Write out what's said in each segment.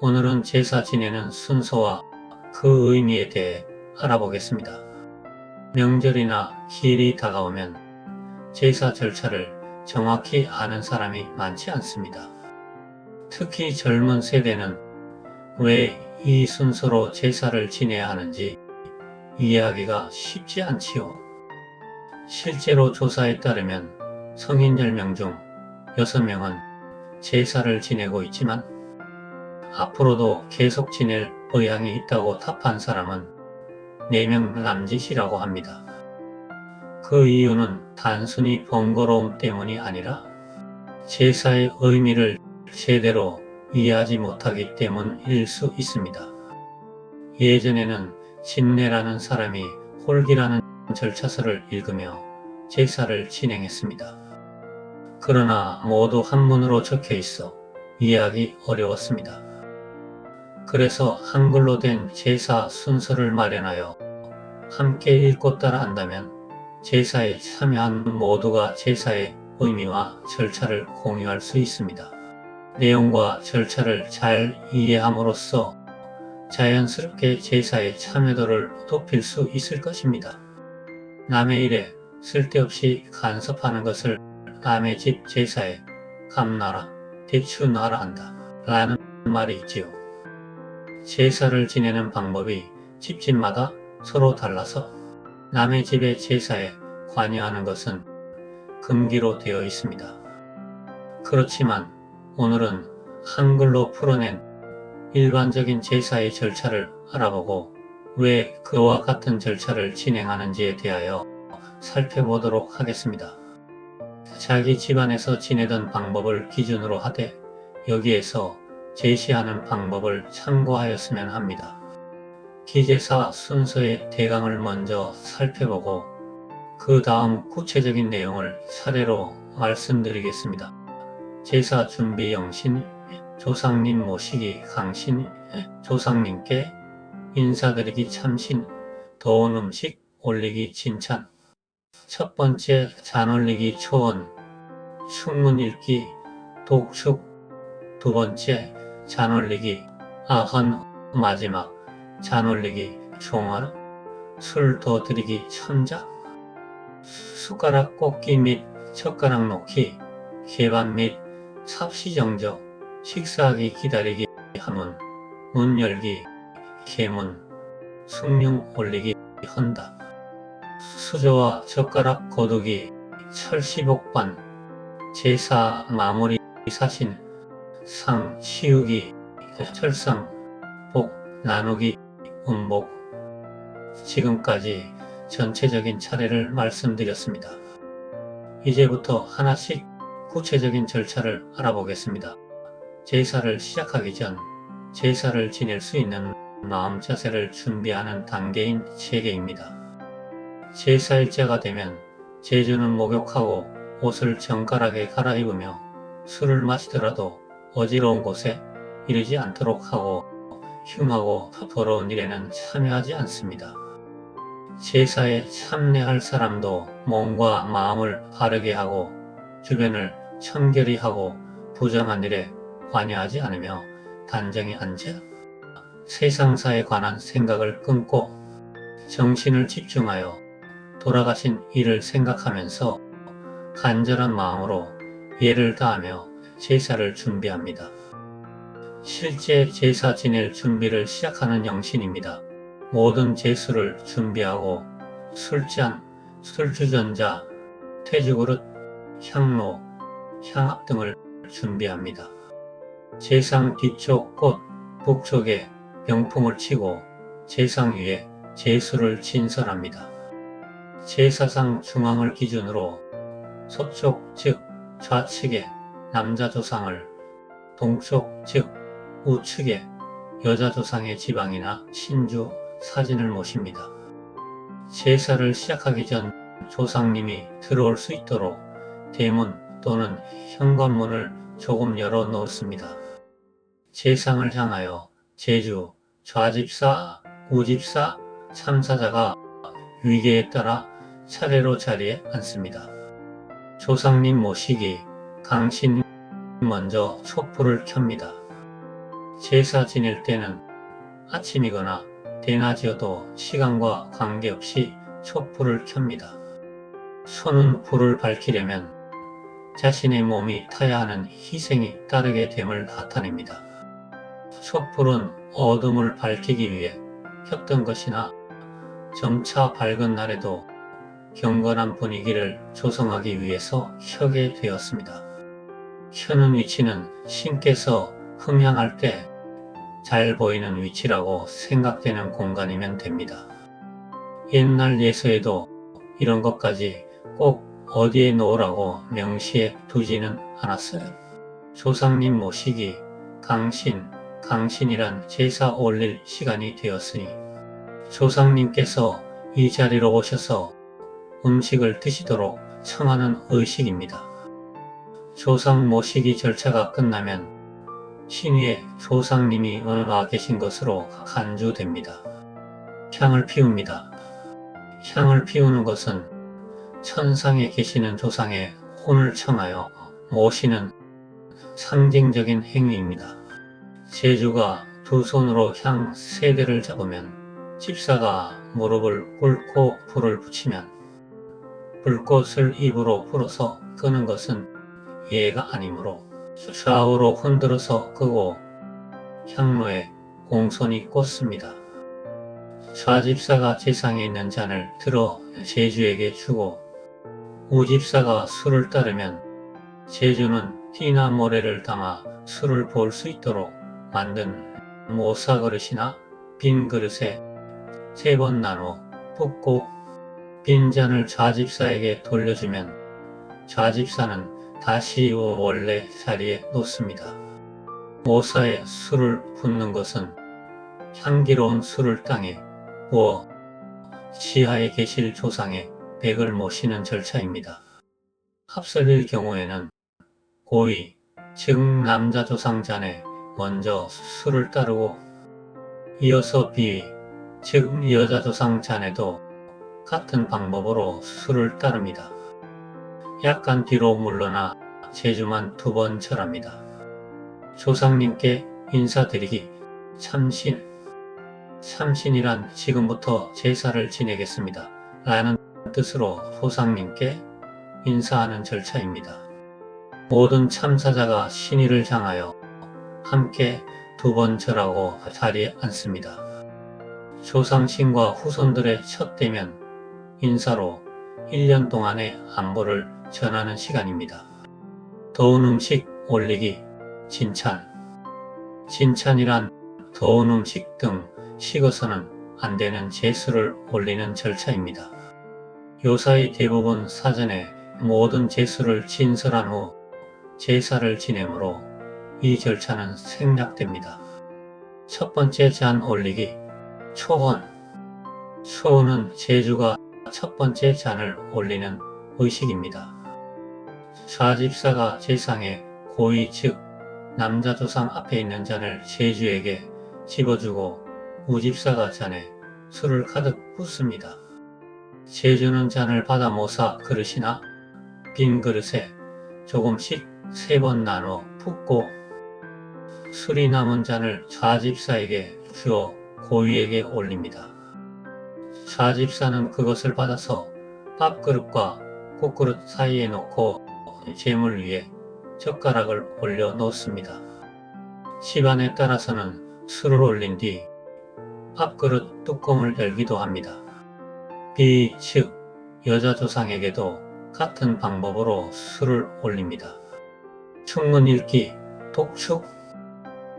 오늘은 제사 지내는 순서와 그 의미에 대해 알아보겠습니다. 명절이나 기일이 다가오면 제사 절차를 정확히 아는 사람이 많지 않습니다. 특히 젊은 세대는 왜 이 순서로 제사를 지내야 하는지 이해하기가 쉽지 않지요. 실제로 조사에 따르면 성인 10명 중 6명은 제사를 지내고 있지만 앞으로도 계속 지낼 의향이 있다고 답한 사람은 4명 남짓이라고 합니다. 그 이유는 단순히 번거로움 때문이 아니라 제사의 의미를 제대로 이해하지 못하기 때문일 수 있습니다. 예전에는 진례라는 사람이 홀기라는 절차서를 읽으며 제사를 진행했습니다. 그러나 모두 한문으로 적혀 있어 이해하기 어려웠습니다. 그래서 한글로 된 제사 순서를 마련하여 함께 읽고 따라 한다면 제사에 참여한 모두가 제사의 의미와 절차를 공유할 수 있습니다. 내용과 절차를 잘 이해함으로써 자연스럽게 제사의 참여도를 높일 수 있을 것입니다. 남의 일에 쓸데없이 간섭하는 것을 남의 집 제사에 감나라, 대추나라 한다 라는 말이 있지요. 제사를 지내는 방법이 집집마다 서로 달라서 남의 집의 제사에 관여하는 것은 금기로 되어 있습니다. 그렇지만 오늘은 한글로 풀어낸 일반적인 제사의 절차를 알아보고 왜 그와 같은 절차를 진행하는지에 대하여 살펴보도록 하겠습니다. 자기 집안에서 지내던 방법을 기준으로 하되 여기에서 제시하는 방법을 참고하였으면 합니다. 기제사 순서의 대강을 먼저 살펴보고 그 다음 구체적인 내용을 차례로 말씀드리겠습니다. 제사 준비 영신, 조상님 모시기 강신, 조상님께 인사드리기 참신, 더운 음식 올리기 칭찬. 첫 번째 잔 올리기 초원, 축문 읽기 독축. 두 번째 잔 올리기 아헌, 마지막 잔 올리기 종월, 술 더 드리기 천자. 숟가락 꽂기 및 젓가락 놓기, 개반 및 삽시정저, 식사하기 기다리기 하문, 문 열기 개문, 숭늉 올리기 헌다. 수저와 젓가락 거두기 철시복반, 제사 마무리 사신, 상 치우기 철상, 복 나누기 음복. 지금까지 전체적인 차례를 말씀드렸습니다. 이제부터 하나씩 구체적인 절차를 알아보겠습니다. 제사를 시작하기 전 제사를 지낼 수 있는 마음 자세를 준비하는 단계인 체계입니다. 제사일자가 되면 제주는 목욕하고 옷을 정갈하게 갈아입으며 술을 마시더라도 어지러운 곳에 이르지 않도록 하고 흉하고 더러운 일에는 참여하지 않습니다. 제사에 참여할 사람도 몸과 마음을 바르게 하고 주변을 청결히 하고 부정한 일에 관여하지 않으며 단정히 앉아 세상사에 관한 생각을 끊고 정신을 집중하여 돌아가신 이를 생각하면서 간절한 마음으로 예를 다하며 제사를 준비합니다. 실제 제사 지낼 준비를 시작하는 영신입니다. 모든 제수를 준비하고 술잔, 술주전자, 퇴주그릇, 향로, 향합 등을 준비합니다. 제상 뒤쪽 꽃, 북쪽에 병풍을 치고 제상 위에 제수를 진설합니다. 제사상 중앙을 기준으로 서쪽 즉 좌측에 남자 조상을, 동쪽 즉 우측에 여자 조상의 지방이나 신주, 사진을 모십니다. 제사를 시작하기 전 조상님이 들어올 수 있도록 대문 또는 현관문을 조금 열어 놓습니다. 제상을 향하여 제주, 좌집사, 우집사, 참사자가 위계에 따라 차례로 자리에 앉습니다. 조상님 모시기, 강신 먼저 촛불을 켭니다. 제사 지낼 때는 아침이거나 대낮이어도 시간과 관계없이 촛불을 켭니다. 손은 불을 밝히려면 자신의 몸이 타야 하는 희생이 따르게 됨을 나타냅니다. 촛불은 어둠을 밝히기 위해 켰던 것이나 점차 밝은 날에도 경건한 분위기를 조성하기 위해서 켜게 되었습니다. 켜는 위치는 신께서 흠향할 때 잘 보이는 위치라고 생각되는 공간이면 됩니다. 옛날 예서에도 이런 것까지 꼭 어디에 놓으라고 명시해 두지는 않았어요. 조상님 모시기, 강신이란 제사 올릴 시간이 되었으니 조상님께서 이 자리로 오셔서 음식을 드시도록 청하는 의식입니다. 조상 모시기 절차가 끝나면 신위에 조상님이 와 계신 것으로 간주됩니다. 향을 피웁니다. 향을 피우는 것은 천상에 계시는 조상의 혼을 청하여 모시는 상징적인 행위입니다. 제주가 두 손으로 향 3대를 잡으면 집사가 무릎을 꿇고 불을 붙이면 불꽃을 입으로 불어서 끄는 것은 예가 아니므로 좌우로 흔들어서 끄고 향로에 공손히 꽂습니다. 좌집사가 제상에 있는 잔을 들어 제주에게 주고 우집사가 술을 따르면 제주는 띠나 모래를 담아 술을 부을 수 있도록 만든 모사그릇이나 빈 그릇에 3번 나눠 붓고 빈 잔을 좌집사에게 돌려주면 좌집사는 다시 원래 자리에 놓습니다. 모사에 술을 붓는 것은 향기로운 술을 땅에 부어 지하에 계실 조상의 백을 모시는 절차입니다. 합설일 경우에는 고위, 즉 남자 조상 잔에 먼저 술을 따르고 이어서 비위, 즉 여자 조상 잔에도 같은 방법으로 술을 따릅니다. 약간 뒤로 물러나 제주만 2번 절합니다. 조상님께 인사드리기, 참신이란 지금부터 제사를 지내겠습니다 라는 뜻으로 조상님께 인사하는 절차입니다. 모든 참사자가 신의를 향하여 함께 2번 절하고 자리에 앉습니다. 조상신과 후손들의 첫 대면 인사로 1년 동안의 안보를 전하는 시간입니다. 더운 음식 올리기, 진찬이란 더운 음식 등 식어서는 안 되는 제수를 올리는 절차입니다. 요사이 대부분 사전에 모든 제수를 진설한 후 제사를 지내므로 이 절차는 생략됩니다. 첫 번째 잔 올리기, 초혼은 제주가 첫 번째 잔을 올리는 의식입니다. 좌집사가 제상에 고위 즉 남자 조상 앞에 있는 잔을 제주에게 집어주고 우집사가 잔에 술을 가득 붓습니다. 제주는 잔을 받아 모사 그릇이나 빈 그릇에 조금씩 3번 나눠 붓고 술이 남은 잔을 좌집사에게 주어 고위에게 올립니다. 좌집사는 그것을 받아서 밥그릇과 국그릇 사이에 놓고 제물 위에 젓가락을 올려 놓습니다. 집안에 따라서는 술을 올린 뒤 밥그릇 뚜껑을 열기도 합니다. 비, 즉 여자 조상에게도 같은 방법으로 술을 올립니다. 축문 읽기, 독축,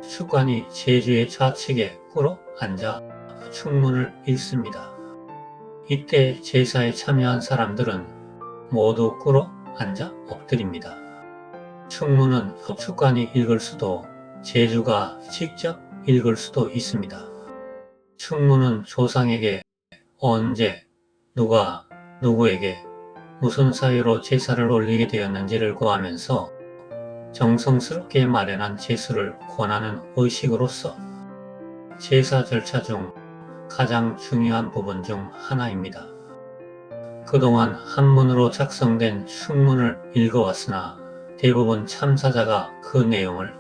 축관이 제주의 좌측에 꿇어 앉아 축문을 읽습니다. 이때 제사에 참여한 사람들은 모두 꿇어 앉아 엎드립니다. 축문은 축관이 읽을 수도 제주가 직접 읽을 수도 있습니다. 축문은 조상에게 언제, 누가, 누구에게 무슨 사유로 제사를 올리게 되었는지를 구하면서 정성스럽게 마련한 제수를 권하는 의식으로서 제사 절차 중 가장 중요한 부분 중 하나입니다. 그동안 한문으로 작성된 축문을 읽어왔으나 대부분 참사자가 그 내용을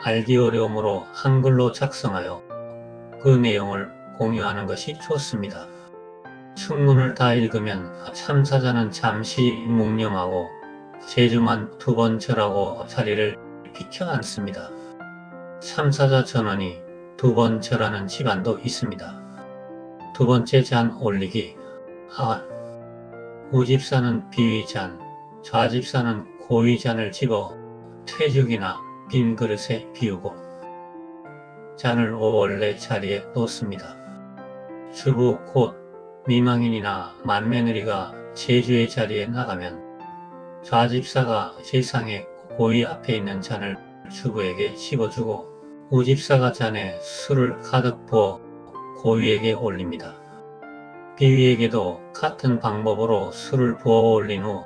알기 어려우므로 한글로 작성하여 그 내용을 공유하는 것이 좋습니다. 충문을 다 읽으면 참사자는 잠시 묵념하고 제주만 2번 절하고 자리를 비켜 앉습니다. 참사자 전원이 2번 절하는 집안도 있습니다. 2번째 잔 올리기. 우집사는 비위잔, 좌집사는 고위잔을 집어 퇴죽이나 빈 그릇에 비우고 잔을 원래 자리에 놓습니다. 주부 곧 미망인이나 맏며느리가 제주의 자리에 나가면 좌집사가 제상의 고위 앞에 있는 잔을 주부에게 집어주고 우집사가 잔에 술을 가득 부어 고위에게 올립니다. 비위에게도 같은 방법으로 술을 부어 올린 후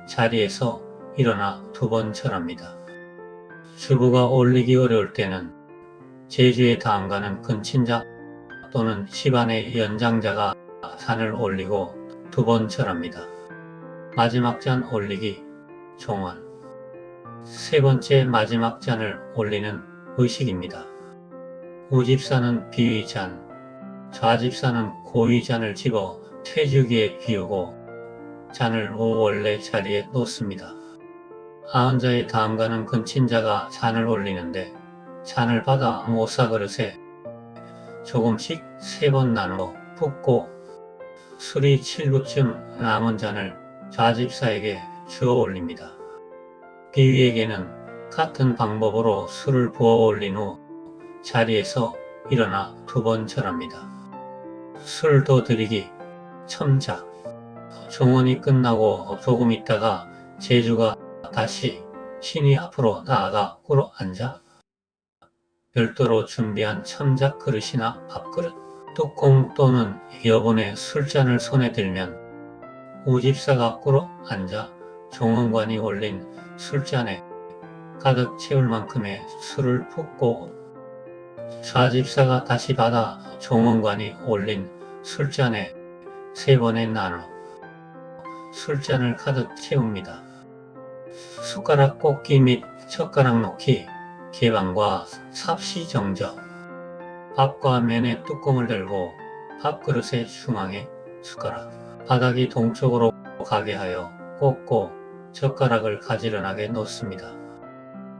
자리에서 일어나 2번 절합니다. 주부가 올리기 어려울 때는 제주에 다음가는 근친자 또는 집안의 연장자가 잔을 올리고 2번 절합니다. 마지막 잔 올리기, 종원. 3번째 마지막 잔을 올리는 의식입니다. 우집사는 비위잔, 좌집사는 고위잔을 집어 퇴주기에 비우고 잔을 원래 자리에 놓습니다. 아흔자에 다음가는 근친자가 잔을 올리는데 잔을 받아 모사그릇에 조금씩 3번 나누어 붓고 술이 7구쯤 남은 잔을 좌집사에게 주어 올립니다. 비위에게는 같은 방법으로 술을 부어 올린 후 자리에서 일어나 2번 절합니다. 술 더 드리기, 첨작. 종원이 끝나고 조금 있다가 제주가 다시 신이 앞으로 나아가 꿇어 앉아 별도로 준비한 첨작 그릇이나 밥그릇, 뚜껑 또는 여분의 술잔을 손에 들면 우집사가 꿇어 앉아 종원관이 올린 술잔에 가득 채울 만큼의 술을 붓고 좌집사가 다시 받아 종원관이 올린 술잔에 3번에 나눠 술잔을 가득 채웁니다. 숟가락 꽂기 및 젓가락 놓기, 개방과 삽시 정저. 밥과 면의 뚜껑을 들고 밥그릇의 중앙에 숟가락, 바닥이 동쪽으로 가게 하여 꽂고 젓가락을 가지런하게 놓습니다.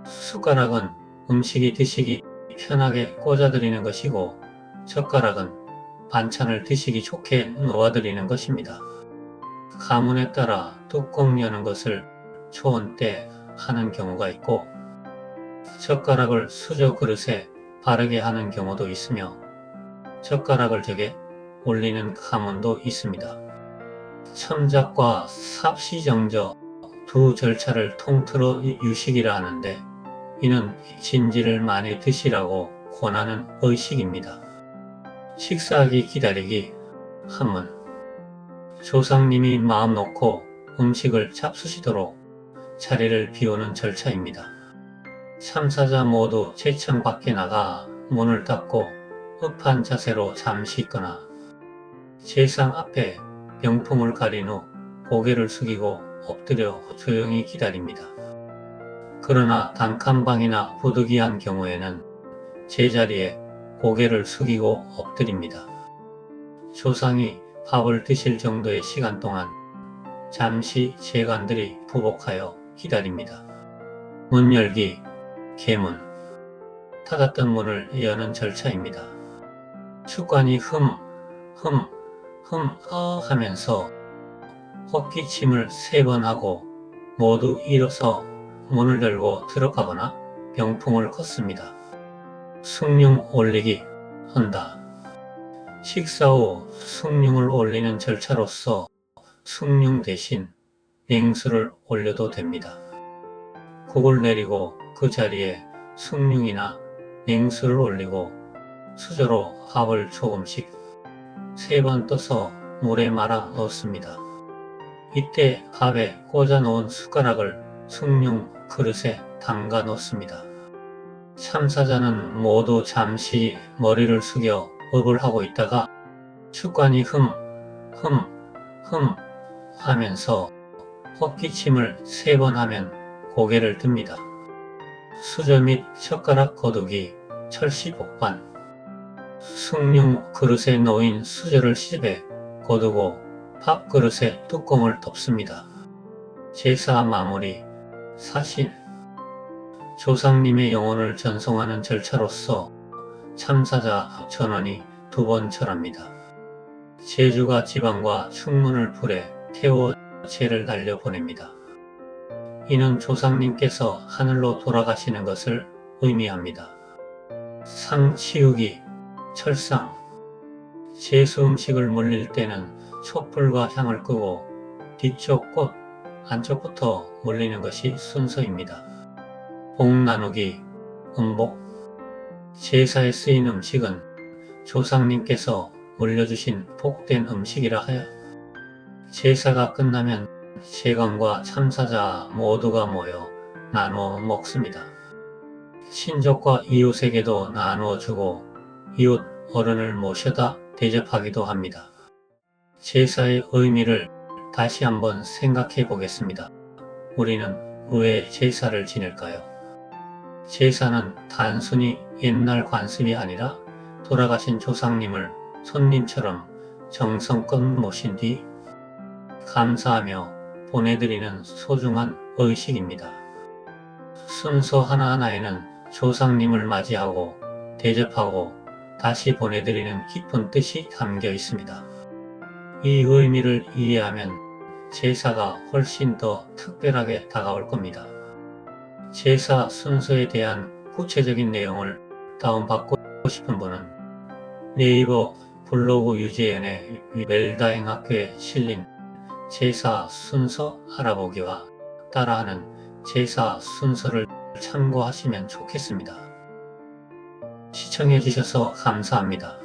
숟가락은 음식이 드시기 편하게 꽂아드리는 것이고 젓가락은 반찬을 드시기 좋게 놓아드리는 것입니다. 가문에 따라 뚜껑 여는 것을 초원 때 하는 경우가 있고 젓가락을 수저 그릇에 바르게 하는 경우도 있으며 젓가락을 적에 올리는 가문도 있습니다. 첨작과 삽시정저 두 절차를 통틀어 유식이라 하는데 이는 진지를 많이 드시라고 권하는 의식입니다. 식사하기 기다리기, 한문. 조상님이 마음 놓고 음식을 잡수시도록 자리를 비우는 절차입니다. 참사자 모두 제천 밖에 나가 문을 닫고 흡한 자세로 잠시 있거나 제상 앞에 병풍을 가린 후 고개를 숙이고 엎드려 조용히 기다립니다. 그러나 단칸방이나 부득이한 경우에는 제자리에 고개를 숙이고 엎드립니다. 조상이 밥을 드실 정도의 시간 동안 잠시 재관들이 부복하여 기다립니다. 문 열기, 개문. 닫았던 문을 여는 절차입니다. 축관이 하면서 헛기침을 3번 하고 모두 일어서 문을 열고 들어가거나 병풍을 걷습니다. 숭늉 올리기 한다. 식사 후 숭늉을 올리는 절차로서 숭늉 대신 냉수를 올려도 됩니다. 국을 내리고 그 자리에 숭늉이나 냉수를 올리고 수저로 밥을 조금씩 3번 떠서 물에 말아 넣습니다. 이때 밥에 꽂아 놓은 숟가락을 숭늉 그릇에 담가 놓습니다. 참사자는 모두 잠시 머리를 숙여 업을 하고 있다가 축관이 하면서 헛기침을 3번 하면 고개를 듭니다. 수저 및 젓가락 거두기, 철시 복반, 숭늉 그릇에 놓인 수저를 시접해 거두고 밥그릇에 뚜껑을 덮습니다. 제사 마무리, 사신, 조상님의 영혼을 전송하는 절차로서 참사자 전원이 두 번 절합니다. 제주가 지방과 충문을 불에 태워 제를 달려보냅니다. 이는 조상님께서 하늘로 돌아가시는 것을 의미합니다. 상 치우기, 철상, 제수 음식을 물릴 때는 촛불과 향을 끄고 뒤쪽 꽃, 안쪽부터 물리는 것이 순서입니다. 복 나누기, 음복, 제사에 쓰인 음식은 조상님께서 물려주신 복된 음식이라 하여 제사가 끝나면 제관과 참사자 모두가 모여 나누어 먹습니다. 친족과 이웃에게도 나누어 주고 이웃 어른을 모셔다 대접하기도 합니다. 제사의 의미를 다시 한번 생각해 보겠습니다. 우리는 왜 제사를 지낼까요? 제사는 단순히 옛날 관습이 아니라 돌아가신 조상님을 손님처럼 정성껏 모신 뒤 감사하며 보내드리는 소중한 의식입니다. 순서 하나하나에는 조상님을 맞이하고 대접하고 다시 보내드리는 깊은 뜻이 담겨 있습니다. 이 의미를 이해하면 제사가 훨씬 더 특별하게 다가올 겁니다. 제사 순서에 대한 구체적인 내용을 다운받고 싶은 분은 네이버 블로그 유재현의 웰다잉학교에 실린 제사 순서 알아보기와 따라하는 제사 순서를 참고하시면 좋겠습니다. 시청해 주셔서 감사합니다.